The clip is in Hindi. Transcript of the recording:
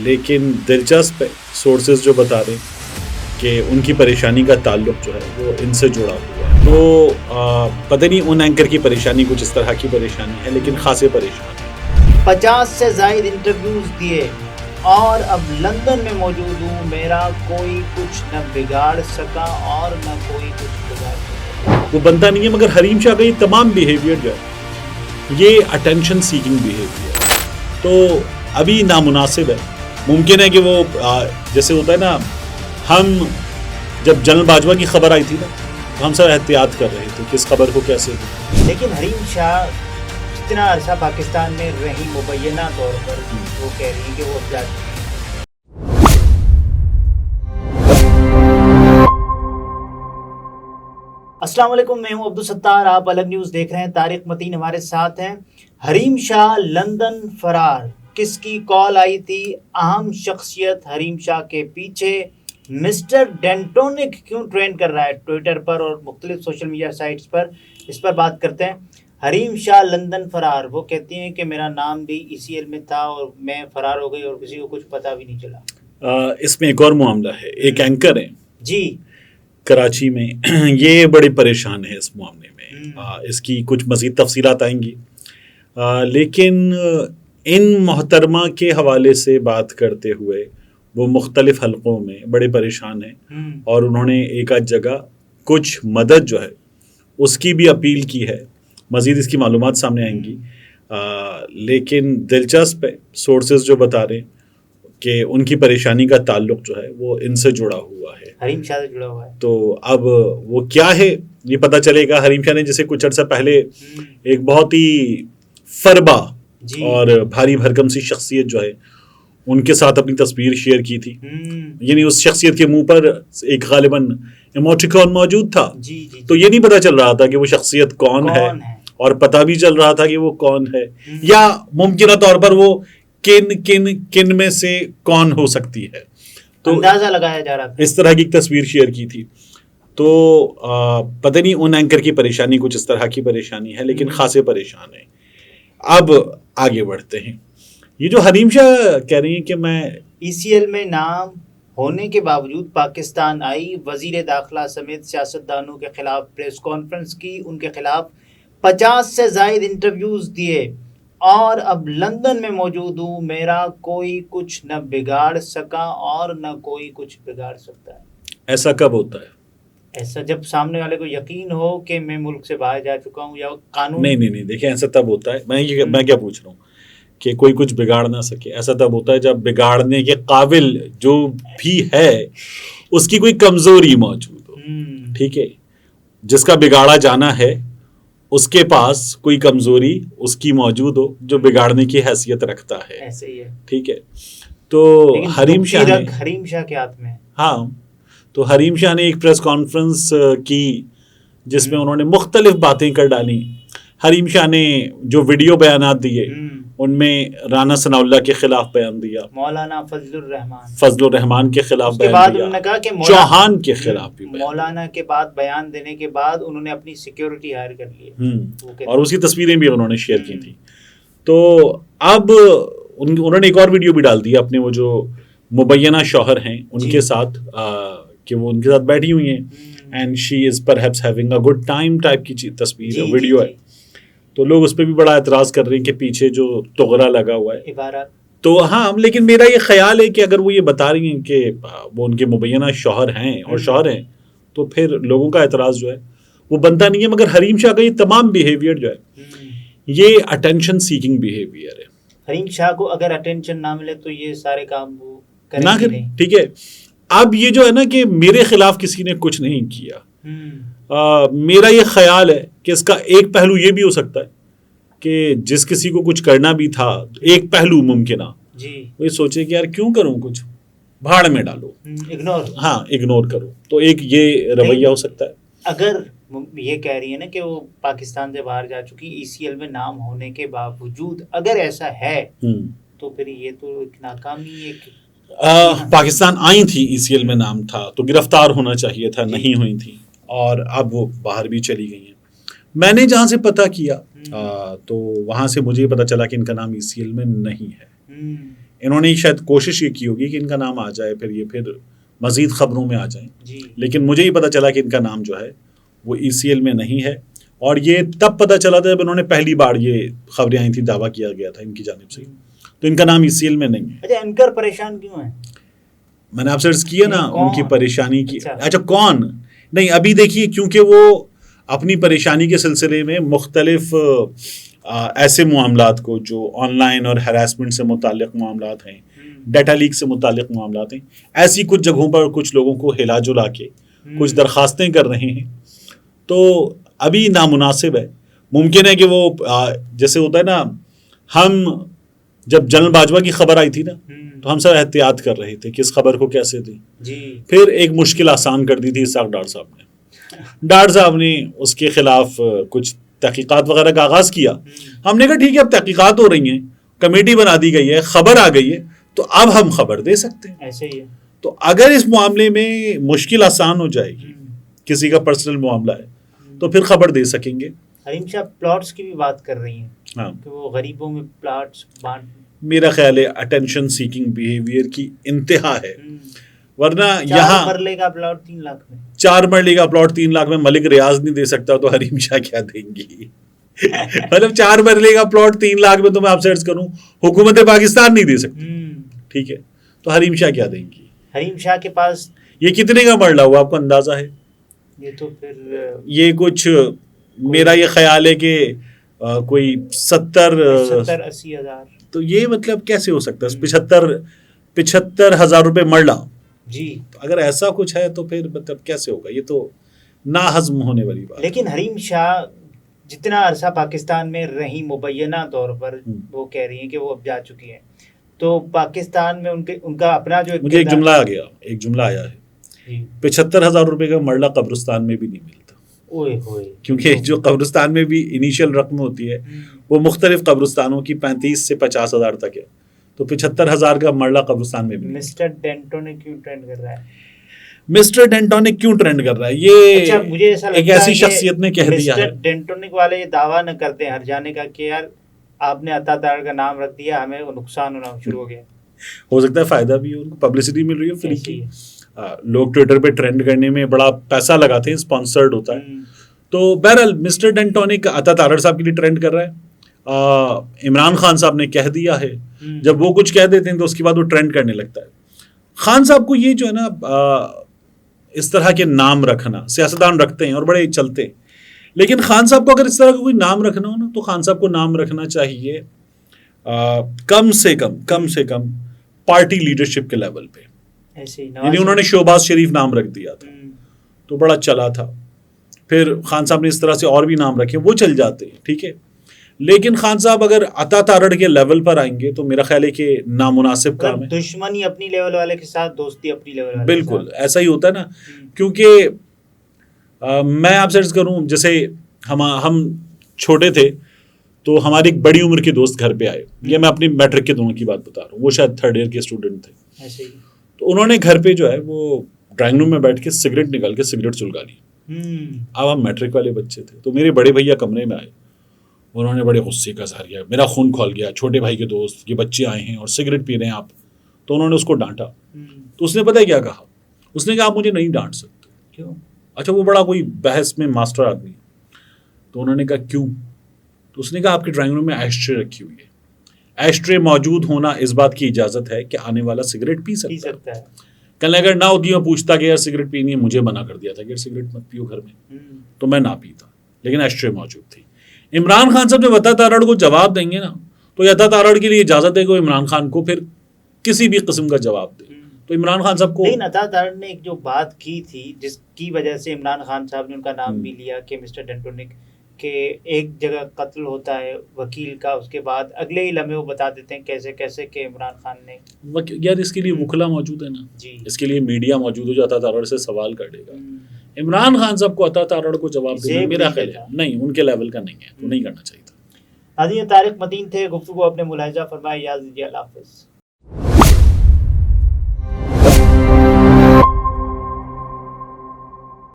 लेकिन दिलचस्प है, सोर्सेज जो बता रहे हैं कि उनकी परेशानी का ताल्लुक जो है वो इनसे जुड़ा हुआ है। तो पता नहीं उन एंकर की परेशानी कुछ इस तरह की परेशानी है, लेकिन खासे परेशान है। 50 से ज़ायद इंटरव्यूज़ दिए और अब लंदन में मौजूद हूँ। मेरा कोई कुछ न बिगाड़ सका और न कोई कुछ बिगाड़ सका। वो बनता नहीं है, मगर हरीम शाह का ये तमाम बिहेवियर जो है ये अटेंशन सीकिंग बिहेवियर है, तो अभी नामुनासिब है। मुमकिन है कि वो जैसे होता है ना, हम जब जनरल बाजवा की खबर आई थी ना, तो हम सब एहतियात कर रहे थे कि इस खबर को कैसे। लेकिन हरीम शाह जितना अरसा पाकिस्तान में रही, मुबैना तौर पर वो कह रही है कि वो अब अस्सलाम वालेकुम, मैं हूं अब्दुल सत्तार। आप अलग न्यूज़ देख रहे हैं। तारिक मतीन हमारे साथ हैं। हरीम शाह लंदन फरार, किसकी कॉल आई थी? अहम शख्सियत हरीम शाह के पीछे। मिस्टर डेंटोनिक क्यों ट्रेंड कर रहा है ट्विटर पर और मुख्तलिफ सोशल मीडिया साइट्स पर? इस पर बात करते हैं। हरीम शाह लंदन फरार, वो कहती हैं कि मेरा नाम भी ECL में था और मैं फरार हो गई और किसी को कुछ पता भी नहीं चला। इसमें एक और मामला है। एक एंकर है जी कराची में ये बड़े परेशान है इस मामले में। इसकी कुछ मज़ीद तफसीलात आएंगी, लेकिन इन मोहतरमा के हवाले से बात करते हुए वो मुख्तलिफ हलकों में बड़े परेशान हैं और उन्होंने एक आध जगह कुछ मदद जो है उसकी भी अपील की है। मज़ीद इसकी मालूमात सामने आएंगी, लेकिन दिलचस्प है, सोर्सेज जो बता रहे हैं कि उनकी परेशानी का ताल्लुक जो है वो इनसे जुड़ा हुआ है, हरीम शाह से जुड़ा हुआ है। तो अब वो क्या है ये पता चलेगा। हरीम शाह ने जैसे कुछ अर्सा पहले एक बहुत ही फरबा और भारी भरकम सी शख्सियत जो है उनके साथ अपनी तस्वीर शेयर की थी, यानी उस शख्सियत के मुंह पर एक गालिबन इमोटिकॉन मौजूद था। तो ये नहीं पता चल रहा था कि वो शख्सियत कौन है और पता भी चल रहा था कि वो कौन है, या मुमकिन तौर पर वो किन में से कौन हो सकती है, तो अंदाजा लगाया जा रहा था। इस तरह की एक तस्वीर शेयर की थी। तो पता नहीं उन एंकर की परेशानी कुछ इस तरह की परेशानी है, लेकिन खासे परेशान है। अब आगे बढ़ते हैं। ये जो हरीम शाह कह रही है कि मैं ECL में नाम होने के बावजूद पाकिस्तान आई, वजीर दाखिला समेत सियासतदानों के खिलाफ प्रेस कॉन्फ्रेंस की, उनके खिलाफ 50 से ज़ायद इंटरव्यूज़ दिए और अब लंदन में मौजूद हूँ। मेरा कोई कुछ न बिगाड़ सका और न कोई कुछ बिगाड़ सकता है। ऐसा कब होता है? ऐसा जब सामने वाले को यकीन हो कि मैं मुल्क से बाहर जा चुका हूँ या कानून। नहीं, देखिए ऐसा तब होता है। मैं क्या पूछ रहा हूँ कि कोई कुछ बिगाड़ ना सके। ऐसा तब होता है जब बिगाड़ने के काबिल जो भी है उसकी कोई कमजोरी मौजूद हो। ठीक है, जिसका बिगाड़ा जाना है उसके पास कोई कमजोरी उसकी मौजूद हो जो बिगाड़ने की हैसियत रखता है। ऐसे ही है। ठीक है, तो हरीम शाह के हाथ में। हाँ, तो हरीम शाह ने एक प्रेस कॉन्फ्रेंस की जिसमें उन्होंने मुख्तलिफ बातें कर डाली। हरीम शाह ने जो वीडियो बयानात दिए उनमें राना सनाउल्लाह के खिलाफ बयान दिया, मौलाना फजलुर रहमान के खिलाफ बयान दिया, चौहान के खिलाफ भी मौलाना के बाद बयान देने के बाद उन्होंने अपनी सिक्योरिटी हायर कर ली और उसकी तस्वीरें भी उन्होंने शेयर की थी। तो अब उन्होंने एक और वीडियो भी डाल दी अपने वो जो मुबैना शौहर हैं उनके साथ, कि वो उनके साथ बैठी हुई हैं and she is perhaps having a good time type की तस्वीर वीडियो है। तो लोग उस पर भी बड़ा एतराज़ कर रहे हैं कि पीछे जो तोगरा लगा हुआ है इबारत। तो हाँ, लेकिन मेरा ये ख्याल है कि अगर वो ये बता रही हैं कि वो उनके मुबैना शौहर हैं और शौहर हैं, तो फिर लोगों का एतराज़ जो है वो बनता नहीं है। मगर हरीम शाह का ये तमाम बिहेवियर जो है ये अटेंशन सीकिंग बिहेवियर है। हरीम शाह को अगर अटेंशन ना मिले तो ये सारे काम वो ना करें। ठीक है, अब ये जो है ना कि मेरे खिलाफ किसी ने कुछ नहीं किया, मेरा ये ख्याल है कि इसका एक पहलू ये भी हो सकता है कि जिस किसी को कुछ करना भी था, एक पहलू मुमकिन वो ये सोचे कि यार क्यों करूं, कुछ भाड़ में डालो, इग्नोर करो। तो एक ये रवैया हो सकता है। अगर ये कह रही है ना कि वो पाकिस्तान से बाहर जा चुकी, ECL में नाम होने के बावजूद अगर ऐसा है तो फिर ये तो एक नाकामी है। पाकिस्तान आई थी, ECL में नाम था, तो गिरफ्तार होना चाहिए था, नहीं हुई थी और अब वो बाहर भी चली गई हैं। मैंने जहाँ से पता किया तो वहाँ से मुझे पता चला कि इनका नाम ECL में नहीं है। इन्होंने शायद कोशिश ये की होगी कि इनका नाम आ जाए, फिर ये फिर मज़ीद ख़बरों में आ जाएं, लेकिन मुझे ही पता चला कि इनका नाम जो है वो ECL में नहीं है। और ये तब पता चला था जब इन्होंने पहली बार ये खबरें आई थी, दावा किया गया था इनकी जानिब से, तो इनका नाम ECL में नहीं है। अच्छा, एंकर परेशान क्यों है? मैंने आपसे अर्ज किया ना उनकी परेशानी की। अच्छा कौन नहीं, अभी देखिए, क्योंकि वो अपनी परेशानी के सिलसिले में मुख्तलिफ ऐसे मामलात को जो ऑनलाइन और हरासमेंट से मुताल्लिक मामलात हैं, डाटा लीक से मुताल्लिक मामलात हैं, ऐसी कुछ जगहों पर कुछ लोगों को हिला जुला के कुछ दरखास्तें कर रहे हैं, तो अभी नामुनासिब है। मुमकिन है कि वो जैसे होता है ना, हम जब जनरल बाजवा की खबर आई थी ना, तो हम सब एहतियात कर रहे थे कि इस खबर को कैसे दी जी। फिर एक मुश्किल आसान कर दी थी इसाक डार साहब ने। डार साहब ने उसके खिलाफ कुछ तहकीकात वगैरह का आगाज़ किया। हमने कहा ठीक है, अब तहकीकात हो रही हैं, कमेटी बना दी गई है, खबर आ गई है, तो अब हम खबर दे सकते हैं। ऐसे ही है। तो अगर इस मामले में मुश्किल आसान हो जाएगी, किसी का पर्सनल मामला है, तो फिर खबर दे सकेंगे। हरीम शाह प्लॉट्स की भी बात कर रही हैं, हाँ, कि वो गरीबों में प्लॉट्स बांट, मेरा ख्याल है अटेंशन सीकिंग बिहेवियर की इंतहा है। वरना यहाँ 4 मरले का प्लॉट 3 लाख में, 4 मरले का प्लॉट 3 लाख में मलिक रियाज नहीं दे सकता, तो हरीम शाह क्या देंगी? मतलब 4 मरले का प्लॉट 3 लाख में, तो मैं आपसे अर्ज करूं, हुकूमत पाकिस्तान नहीं दे सकती, ठीक है, तो हरीम शाह क्या देंगी? हरीम शाह के पास ये कितने का मरला हुआ, आपको अंदाजा है? ये तो फिर ये कुछ मेरा ये ख्याल है कि कोई 70-80 हज़ार। तो ये मतलब कैसे हो सकता है? 75 हज़ार रुपये मरला जी। तो अगर ऐसा कुछ है तो फिर मतलब कैसे होगा? ये तो नाहज़म होने वाली बात। लेकिन हरीम शाह जितना अरसा पाकिस्तान में रही, मुबैना तौर पर वो कह रही हैं कि वो अब जा चुकी हैं, तो पाकिस्तान में उनका अपना जो मुझे एक जुमला आया है, 75 हज़ार रुपये का मरला कब्रिस्तान में भी नहीं मिलता। ओए होए। क्योंकि जो कब्रिस्तान में भी इनिशियल रकम होती है वो मुख्तलिफ कब्रिस्तानों की 35 से 50 हज़ार तक है, तो 75 हज़ार का मरला कब्रिस्तान में भी। मिस्टर डेंटो ने क्यों ट्रेंड कर रहा है? मिस्टर डेंटोनिक क्यों ट्रेंड कर रहा है? ये अच्छा, मुझे ऐसा एक ऐसी शख्सियत ने कह दिया है। मिस्टर डेंटोनिक वाले ये दावा न करते हैं हर जाने का कि यार आपने अता तारड़ का नाम रख दिया, हमें वो नुकसान होना शुरू हो गया। हो सकता है फायदा भी हो, उनको पब्लिसिटी मिल रही है फ्री की। लोग ट्विटर पे ट्रेंड करने में बड़ा पैसा लगाते हैं, स्पॉन्सर्ड होता है। तो बहरहाल मिस्टर डेंटोनिक अता तारड़ साहब के लिए ट्रेंड कर रहा है। इमरान खान साहब ने कह दिया है, जब वो कुछ कह देते हैं तो उसके बाद वो ट्रेंड करने लगता है। खान साहब को ये जो है ना इस तरह के नाम रखना, सियासतदान रखते हैं और बड़े चलते हैं, लेकिन खान साहब को अगर इस तरह का कोई नाम रखना हो ना, तो खान साहब को नाम रखना चाहिए कम से कम पार्टी लीडरशिप के लेवल पे। यानी उन्होंने शोबाज शरीफ नाम रख दिया था तो बड़ा चला था, फिर खान साहब ने इस तरह से और भी नाम रखे, वो चल जाते हैं, ठीक है। लेकिन खान साहब अगर अता तारड़ के लेवल पर आएंगे तो मेरा ख्याल है कि नामुनासिब काम है। दुश्मनी अपनी लेवल वाले के साथ, दोस्ती अपनी लेवल वाले बिल्कुल ऐसा ही होता है ना। क्योंकि मैं आपसे अर्ज करूं, जैसे हम छोटे थे तो हमारी एक बड़ी उम्र के दोस्त घर पे आए, ये मैं अपनी मैट्रिक के दोनों की बात बता रहा हूँ, वो शायद 3rd ईयर के स्टूडेंट थे। ऐसे ही। तो उन्होंने घर पे जो है वो ड्राइंग रूम में बैठ के सिगरेट निकाल के सिगरेट सुलगा ली। अब हम मैट्रिक वाले बच्चे थे, तो मेरे बड़े भैया कमरे में आए, उन्होंने बड़े गुस्से का इज़हार किया, मेरा खून खौल गया, छोटे भाई के दोस्त ये बच्चे आए हैं और सिगरेट पी रहे हैं आप। तो उन्होंने उसको डांटा, तो उसने पता है क्या कहा? उसने कहा आप मुझे नहीं डांट सकते। क्यों? अच्छा, वो बड़ा कोई बहस में मास्टर आदमी। तो उन्होंने कहा क्यों? तो उसने कहा आपके ड्राइंग रूम में एस्ट्रे रखी हुई है, एस्ट्रे मौजूद होना इस बात की इजाज़त है कि आने वाला सिगरेट पी सकता है। कल अगर ना होती मैं पूछता कि यार सिगरेट पीनी है, मुझे मना कर दिया था कि सिगरेट मत पियो घर में, तो मैं ना पीता, लेकिन एस्ट्रे मौजूद थी। इमरान खान साहब जब अता तारड़ को जवाब देंगे ना, तो अता तारड़ के लिए इजाज़त है कि इमरान खान को फिर किसी भी किस्म का जवाब दे। तो इमरान खान साहब को, लेकिन अता तारड़ ने एक जो बात की थी जिसकी वजह से इमरान खान साहब ने उनका नाम भी लिया कि मिस्टर डेंटोनिक के एक जगह कत्ल होता है वकील का, उसके बाद अगले ही लम्हे वो बता देते हैं कैसे कैसे कि इमरान खान ने। यार इसके लिए वकला मौजूद है ना जी, इसके लिए मीडिया मौजूद है जो अता तारड़ से सवाल करेगा। इमरान खान साहब को अता तारड़ को जवाब देना मेरा ख्याल है नहीं, उनके लेवल का नहीं है, तो नहीं करना चाहिए था। नाज़रीन, तारिक मतीन थे, गुफ्तगू अपने मुलाहिजा फरमाए। इजाज़त दीजिए, अल्लाह हाफ़िज़।